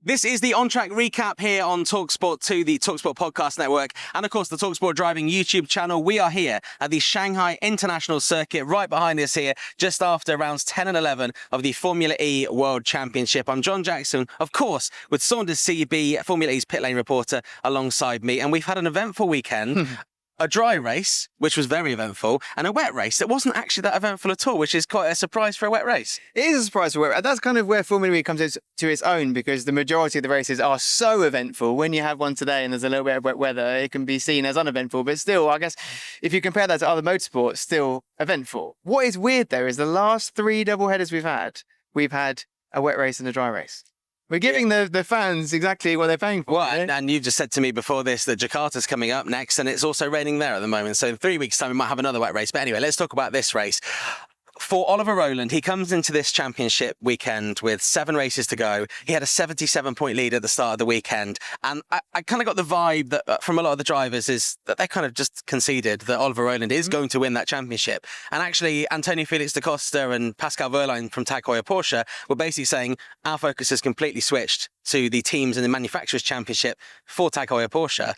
This is the On Track recap here on talkSPORT 2, the talkSPORT podcast network, and of course the talkSPORT Driving YouTube channel. We are here at the Shanghai International Circuit, right behind us here, just after rounds 10 and 11 of the Formula E World Championship. I'm John Jackson, of course, with Saunders CB, Formula E's pit lane reporter, alongside me, and we've had an eventful weekend. A dry race, which was very eventful, and a wet race that wasn't actually that eventful at all, which is quite a surprise for a wet race. It is a surprise for wet. That's kind of where Formula E comes to its own, because the majority of the races are so eventful. When you have one today and there's a little bit of wet weather, it can be seen as uneventful, but still, I guess, if you compare that to other motorsports, still eventful. What is weird, though, is the last three doubleheaders we've had a wet race and a dry race. We're giving the fans exactly what they're paying for. Well, and you've just said to me before this that Jakarta's coming up next, and it's also raining there at the moment. So in 3 weeks' time, we might have another wet race. But anyway, let's talk about this race. For Oliver Rowland, he comes into this championship weekend with 7 races to go. He had a 77-point lead at the start of the weekend. And I kind of got the vibe that from a lot of the drivers is that they kind of just conceded that Oliver Rowland is going to win that championship. And actually, Antonio Felix da Costa and Pascal Wehrlein from Tag Heuer Porsche were basically saying our focus has completely switched to the teams in the Manufacturers' Championship for Tag Heuer Porsche.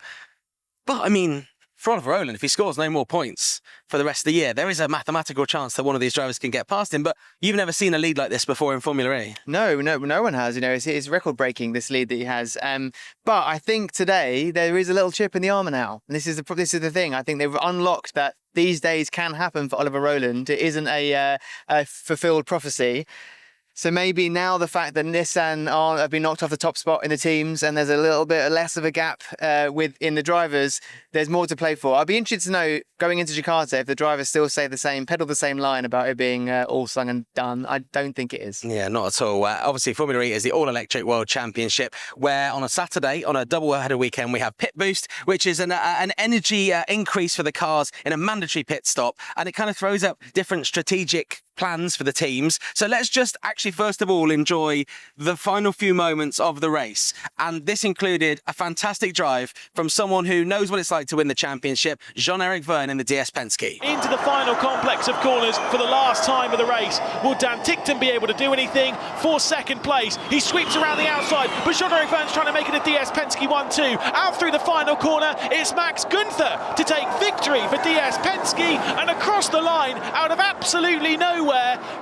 But, I mean, for Oliver Rowland, if he scores no more points for the rest of the year, there is a mathematical chance that one of these drivers can get past him. But you've never seen a lead like this before in Formula E. No one has. You know, it's record-breaking, this lead that he has. But I think today there is a little chip in the armour now. And this is the thing. I think they've unlocked that these days can happen for Oliver Rowland. It isn't a fulfilled prophecy. So maybe now the fact that Nissan have been knocked off the top spot in the teams and there's a little bit less of a gap in the drivers, there's more to play for. I'd be interested to know, going into Jakarta, if the drivers still say the same, pedal the same line about it being all sung and done. I don't think it is. Yeah, not at all. Obviously, Formula E is the all-electric World Championship, where on a Saturday, on a double-header weekend, we have Pit Boost, which is an energy increase for the cars in a mandatory pit stop, and it kind of throws up different strategic plans for the teams. So let's just actually first of all enjoy the final few moments of the race. And this included a fantastic drive from someone who knows what it's like to win the championship, Jean-Eric Vergne in the DS Penske. Into the final complex of corners for the last time of the race. Will Dan Tickton be able to do anything for second place? He sweeps around the outside, but Jean-Eric Vergne's trying to make it a DS Penske 1-2. Out through the final corner, it's Max Günther to take victory for DS Penske, and across the line, out of absolutely nowhere,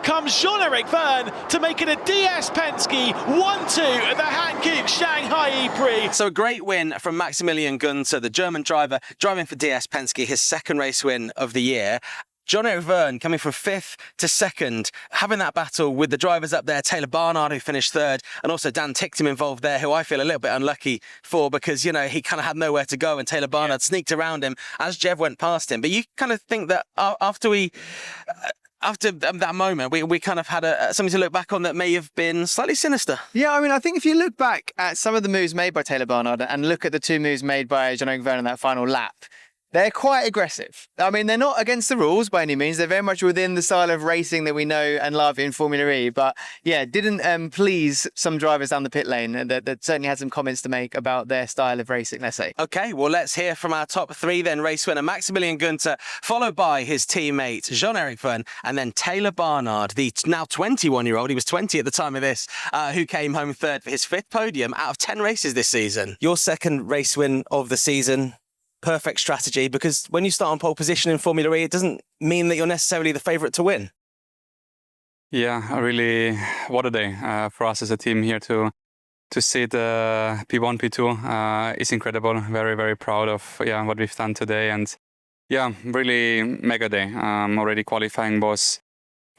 comes Jean-Eric Vergne to make it a DS Penske 1-2 at the Hankook Shanghai Prix. So a great win from Maximilian Günther, the German driver, driving for DS Penske, his second race win of the year. Jean-Eric Vergne coming from 5th to 2nd, having that battle with the drivers up there, Taylor Barnard, who finished 3rd, and also Dan Tickton involved there, who I feel a little bit unlucky for because, you know, he kind of had nowhere to go and Taylor Barnard sneaked around him as Jev went past him. But you kind of think that after that moment, we kind of had something to look back on that may have been slightly sinister. Yeah, I mean, I think if you look back at some of the moves made by Taylor Barnard and look at the 2 moves made by Jean-Eric Vergne in that final lap, they're quite aggressive. I mean, they're not against the rules by any means. They're very much within the style of racing that we know and love in Formula E. But yeah, didn't please some drivers down the pit lane that certainly had some comments to make about their style of racing, let's say. Okay, well, let's hear from our top 3 then. Race winner Maximilian Günther, followed by his teammate Jean-Eric Vergne, and then Taylor Barnard, the now 21-year-old, he was 20 at the time of this, who came home 3rd for his 5th podium out of 10 races this season. Your second race win of the season. Perfect strategy, because when you start on pole position in Formula E, it doesn't mean that you're necessarily the favourite to win. Yeah, really, what a day for us as a team here to see the P1, P2 is incredible. Very, very proud of what we've done today, and yeah, really mega day. Already qualifying was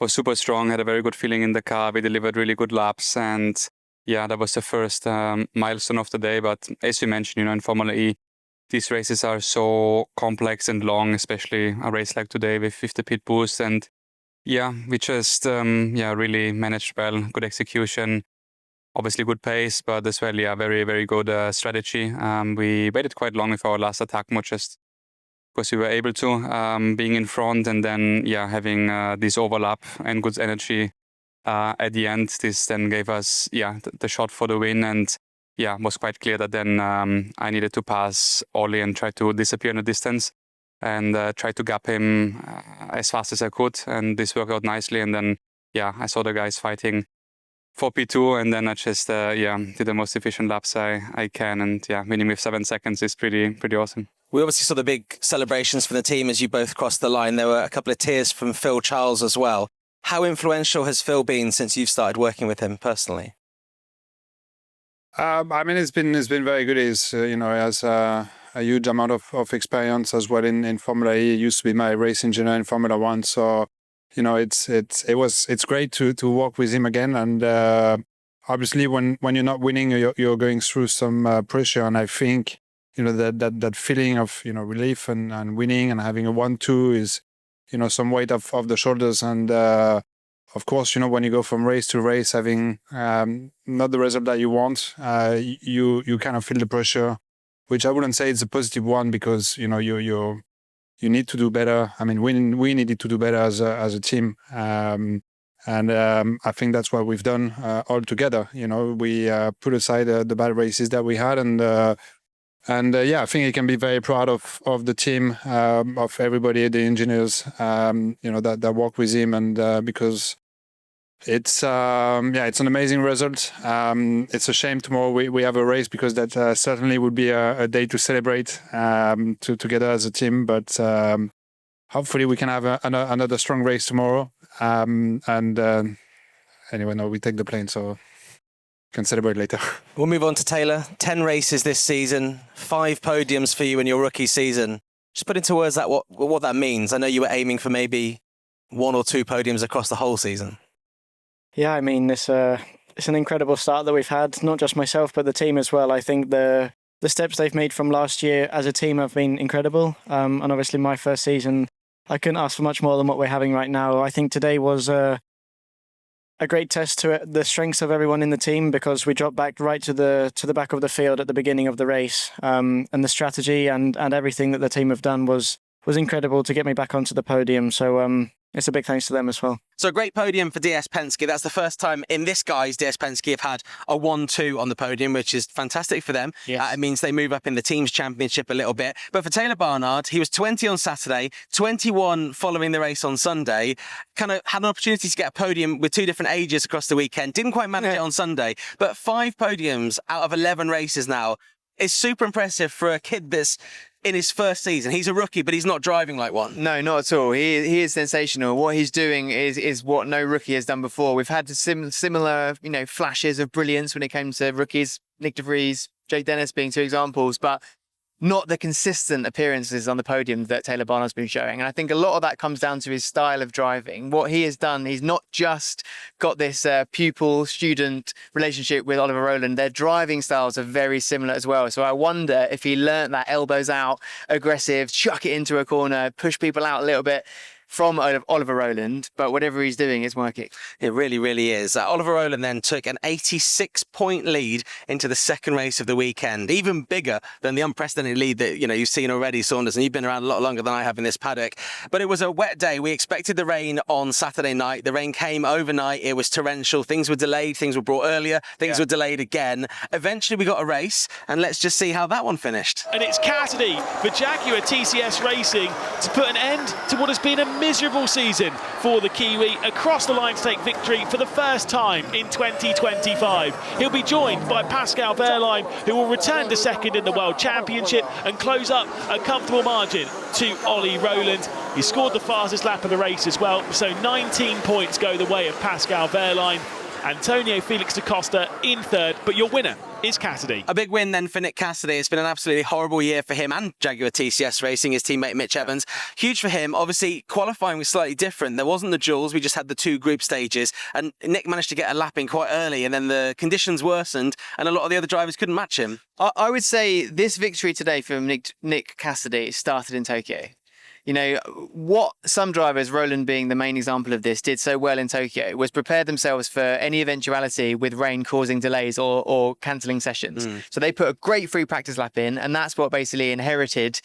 super strong. Had a very good feeling in the car. We delivered really good laps, and yeah, that was the first milestone of the day. But as you mentioned, you know, in Formula E, these races are so complex and long, especially a race like today with 50 pit boost. And yeah, we just really managed well, good execution, obviously good pace, but as well, very, very good strategy. We waited quite long with our last attack mode, just because we were able to, being in front and then having this overlap and good energy at the end. This then gave us the shot for the win, and it was quite clear that then I needed to pass Ollie and try to disappear in the distance and try to gap him as fast as I could, and this worked out nicely. And then I saw the guys fighting for P2, and then I just did the most efficient laps I can, and winning with 7 seconds is pretty awesome. We obviously saw the big celebrations for the team as you both crossed the line. There were a couple of tears from Phil Charles as well. How influential has Phil been since you've started working with him personally? I mean, it's been very good. He's he has a huge amount of experience as well in Formula E. He used to be my race engineer in Formula One, so it's great to work with him again. And obviously, when you're not winning, you're going through some pressure. And I think that feeling of relief and winning and having a 1-2 is some weight off the shoulders. And of course, when you go from race to race, having not the result that you want, you kind of feel the pressure, which I wouldn't say it's a positive one, because you need to do better. I mean, we needed to do better as a team, and I think that's what we've done all together. We put aside the bad races that we had, and I think he can be very proud of the team, of everybody, the engineers, that work with him, and because it's an amazing result. It's a shame tomorrow we have a race, because that certainly would be a day to celebrate together as a team. But hopefully we can have another strong race tomorrow. Anyway, no, we take the plane, so can celebrate later. We'll move on to Taylor. 10 races this season, 5 podiums for you in your rookie season. Just put into words what that means. I know you were aiming for maybe 1 or 2 podiums across the whole season. Yeah, I mean, it's an incredible start that we've had, not just myself, but the team as well. I think the steps they've made from last year as a team have been incredible. And obviously my first season, I couldn't ask for much more than what we're having right now. I think today was a great test to the strengths of everyone in the team, because we dropped back right to the back of the field at the beginning of the race. And the strategy and everything that the team have done was incredible to get me back onto the podium. So it's a big thanks to them as well. So a great podium for DS Penske. That's the first time in this guise DS Penske have had a 1-2 on the podium, which is fantastic for them. Yes. It means they move up in the team's championship a little bit. But for Taylor Barnard, he was 20 on Saturday, 21 following the race on Sunday. Kind of had an opportunity to get a podium with 2 different ages across the weekend. Didn't quite manage it on Sunday, but 5 podiums out of 11 races now is super impressive for a kid that's in his first season. He's a rookie, but he's not driving like one. No, not at all. He is sensational. What he's doing is what no rookie has done before. We've had similar, flashes of brilliance when it came to rookies, Nick De Vries, Jay Dennis being 2 examples, but not the consistent appearances on the podium that Taylor Barnard's been showing. And I think a lot of that comes down to his style of driving. What he has done, he's not just got this pupil-student relationship with Oliver Rowland. Their driving styles are very similar as well. So I wonder if he learnt that elbows out, aggressive, chuck it into a corner, push people out a little bit from Oliver Rowland, but whatever he's doing is working. It really, really is. Oliver Rowland then took an 86-point lead into the second race of the weekend, even bigger than the unprecedented lead that you've seen already, Saunders, and you've been around a lot longer than I have in this paddock. But it was a wet day. We expected the rain on Saturday night. The rain came overnight. It was torrential. Things were delayed. Things were brought earlier. Things were delayed again. Eventually, we got a race, and let's just see how that one finished. And it's Cassidy for Jaguar TCS Racing to put an end to what has been a miserable season for the Kiwi, across the line to take victory for the first time in 2025. He'll be joined by Pascal Wehrlein, who will return to second in the World Championship and close up a comfortable margin to Ollie Rowland. He scored the fastest lap of the race as well, so 19 points go the way of Pascal Wehrlein. Antonio Felix da Costa in third, but your winner is Cassidy. A big win then for Nick Cassidy. It's been an absolutely horrible year for him and Jaguar TCS Racing, his teammate Mitch Evans. Huge for him. Obviously, qualifying was slightly different. There wasn't the duels. We just had the 2 group stages, and Nick managed to get a lap in quite early, and then the conditions worsened, and a lot of the other drivers couldn't match him. I would say this victory today from Nick Cassidy started in Tokyo. What some drivers, Rowland being the main example of this, did so well in Tokyo was prepare themselves for any eventuality with rain causing delays or cancelling sessions. So they put a great free practice lap in, and that's what basically inherited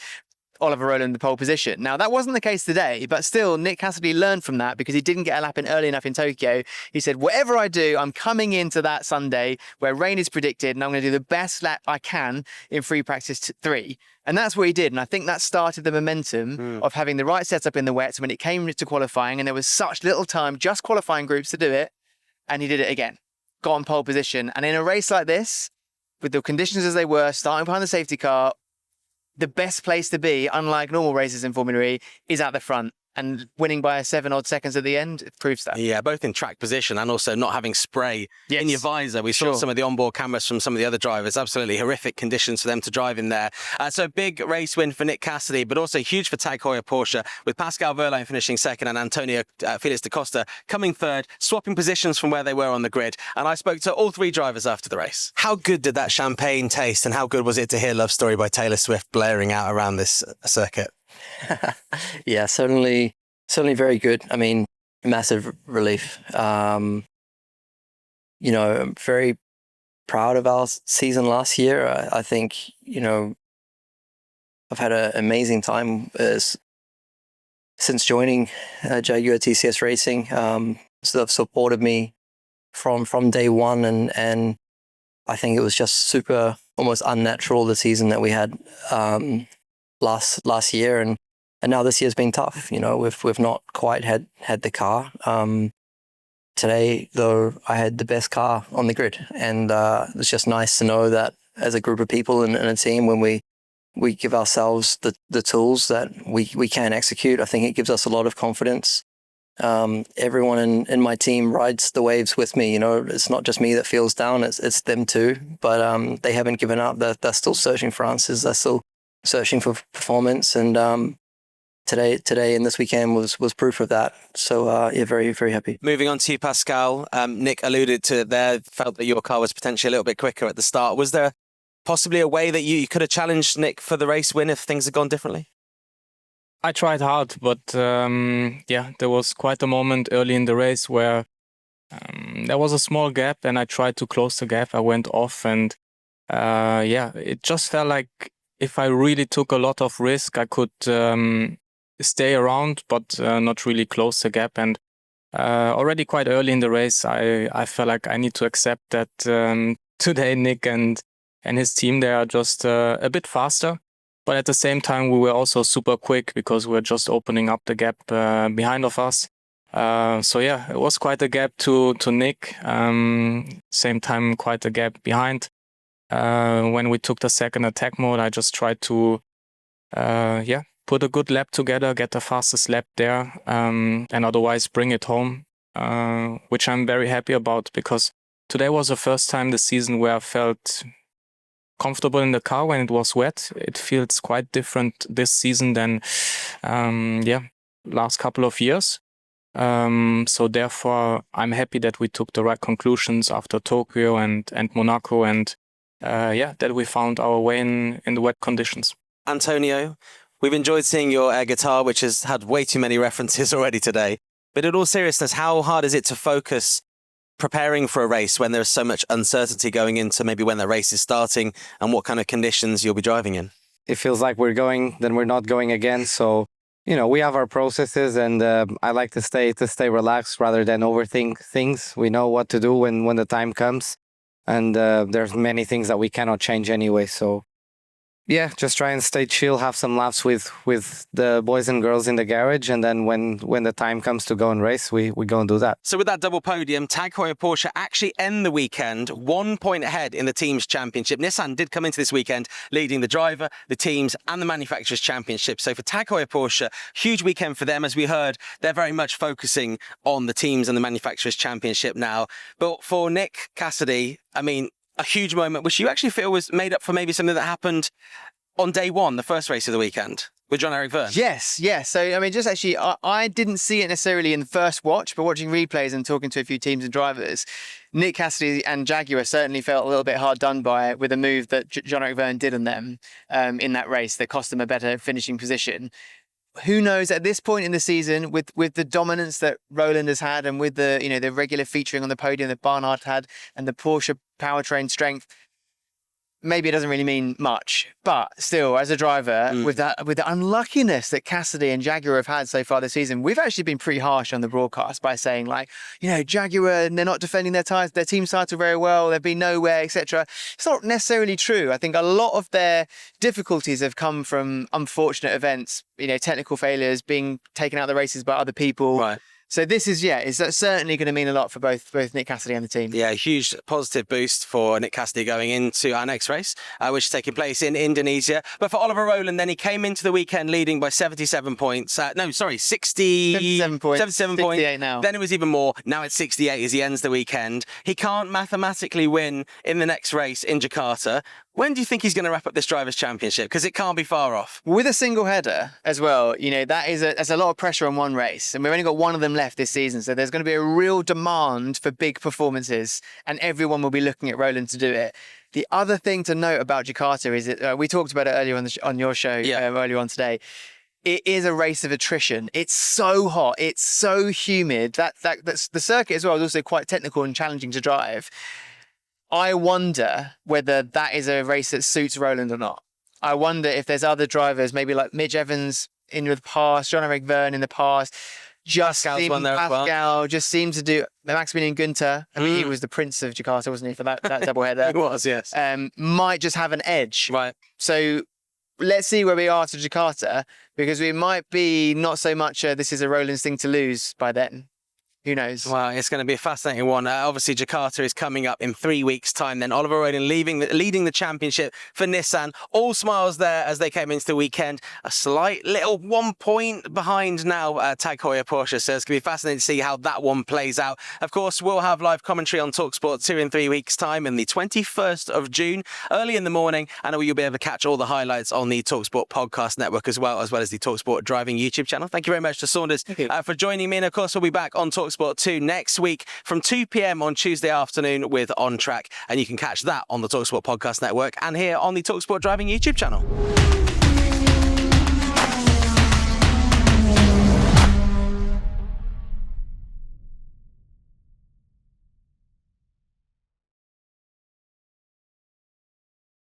Oliver Rowland the pole position. Now, that wasn't the case today, but still, Nick Cassidy learned from that because he didn't get a lap in early enough in Tokyo. He said, whatever I do, I'm coming into that Sunday where rain is predicted, and I'm going to do the best lap I can in free practice 3. And that's what he did. And I think that started the momentum of having the right setup in the wet when it came to qualifying, and there was such little time, just qualifying groups to do it, and he did it again. got on pole position. And in a race like this, with the conditions as they were, starting behind the safety car, the best place to be, unlike normal races in Formula E, is at the front. And winning by 7 odd seconds at the end proves that. Yeah, both in track position and also not having spray in your visor. We saw some of the onboard cameras from some of the other drivers. Absolutely horrific conditions for them to drive in there. So big race win for Nick Cassidy, but also huge for Tag Heuer Porsche, with Pascal Wehrlein finishing second and Antonio Felix da Costa coming third, swapping positions from where they were on the grid. And I spoke to all 3 drivers after the race. How good did that champagne taste, and how good was it to hear Love Story by Taylor Swift blaring out around this circuit? Yeah, certainly very good. I mean, massive relief. I'm very proud of our season last year. I think, I've had an amazing time since joining Jaguar TCS Racing. So they've supported me from day one, and I think it was just super, almost unnatural, the season that we had last year, and now this year's been tough. We've not quite had the car. Today, though, I had the best car on the grid, and it's just nice to know that as a group of people and a team, when we give ourselves the tools that we can execute, I think it gives us a lot of confidence. Everyone in my team rides the waves with me. It's not just me that feels down, it's them too. But they haven't given up. They're still searching for answers. They're still searching for performance. And today and this weekend was proof of that. So yeah, very, very happy. Moving on to you, Pascal. Nick alluded to there, felt that your car was potentially a little bit quicker at the start. Was there possibly a way that you could have challenged Nick for the race win if things had gone differently? I tried hard, but there was quite a moment early in the race where there was a small gap, and I tried to close the gap. I went off, and it just felt like if I really took a lot of risk, I could stay around, but not really close the gap. And already quite early in the race, I felt like I need to accept that today Nick and his team, they are just a bit faster. But at the same time, we were also super quick because we were just opening up the gap behind of us. So yeah, it was quite a gap to Nick. Same time, quite a gap behind. When we took the second attack mode, I just tried to put a good lap together, get the fastest lap there, and otherwise bring it home, which I'm very happy about, because today was the first time this season where I felt comfortable in the car when it was wet. It feels quite different this season than last couple of years. So therefore, I'm happy that we took the right conclusions after Tokyo and Monaco, and that we found our way in the wet conditions. Antonio, we've enjoyed seeing your air guitar, which has had way too many references already today. But in all seriousness, how hard is it to focus preparing for a race when there's so much uncertainty going into maybe when the race is starting and what kind of conditions you'll be driving in? It feels like we're going, then we're not going again. So, we have our processes, and I like to stay relaxed rather than overthink things. We know what to do when the time comes, and there's many things that we cannot change anyway. So yeah, just try and stay chill, have some laughs with the boys and girls in the garage, and then when the time comes to go and race, we go and do that. So with that double podium, Tag Heuer Porsche actually end the weekend 1 point ahead in the team's championship. Nissan did come into this weekend leading the driver, the teams, and the manufacturers' championship. So for Tag Heuer Porsche, huge weekend for them. As we heard, they're very much focusing on the teams and the manufacturers' championship now. But for Nick Cassidy, I mean, a huge moment, which you actually feel was made up for maybe something that happened on day one, the first race of the weekend, with John-Eric Verne. Yes. So, I mean, just actually, I didn't see it necessarily in the first watch, but watching replays and talking to a few teams and drivers, Nick Cassidy and Jaguar certainly felt a little bit hard done by with a move that John-Eric Verne did on them in that race that cost them a better finishing position. Who knows, at this point in the season, with the dominance that Roland has had, and with the the regular featuring on the podium that Barnard had, and the Porsche powertrain strength, maybe it doesn't really mean much. But still, as a driver, with the unluckiness that Cassidy and Jaguar have had so far this season, we've actually been pretty harsh on the broadcast by saying, like, Jaguar, and they're not defending their tyres, their team started very well, they've been nowhere, etc. It's not necessarily true. I think a lot of their difficulties have come from unfortunate events, technical failures, being taken out of the races by other people. Right. So this is certainly going to mean a lot for both Nick Cassidy and the team. Yeah, huge positive boost for Nick Cassidy going into our next race, which is taking place in Indonesia. But for Oliver Rowland, then he came into the weekend leading by 77 points. 77 points. 77 points. 68 now. Then it was even more. Now it's 68 as he ends the weekend. He can't mathematically win in the next race in Jakarta. When do you think he's going to wrap up this Drivers' Championship? Because it can't be far off. With a single header as well, that's a lot of pressure on one race. And we've only got one of them left this season. So there's going to be a real demand for big performances and everyone will be looking at Rowland to do it. The other thing to note about Jakarta is that we talked about it earlier on your show, earlier on today. It is a race of attrition. It's so hot. It's so humid. That's the circuit as well is also quite technical and challenging to drive. I wonder whether that is a race that suits Rowland or not. I wonder if there's other drivers, maybe like Mitch Evans in the past, John-Eric Verne in the past, Pascal just seemed to do Maximilian Günther. I mean, he was the prince of Jakarta, wasn't he, for that double header? He was, yes. Might just have an edge. Right. So let's see where we are to Jakarta, because we might be not so much this is a Rowland's thing to lose by then. Who knows? Well, it's going to be a fascinating one. Obviously, Jakarta is coming up in 3 weeks' time. Then Oliver Rowland leading the championship for Nissan. All smiles there as they came into the weekend. A slight little 1 point behind now, Tag Heuer Porsche. So it's going to be fascinating to see how that one plays out. Of course, we'll have live commentary on talkSPORT 2 in 3 weeks' time, in the 21st of June, early in the morning. And you'll be able to catch all the highlights on the talkSPORT podcast network as well as the talkSPORT driving YouTube channel. Thank you very much to Saunders for joining me. And of course, we'll be back on talkSPORT 2 next week from 2 p.m. on Tuesday afternoon with On Track. And you can catch that on the talkSPORT podcast network and here on the talkSPORT driving YouTube channel.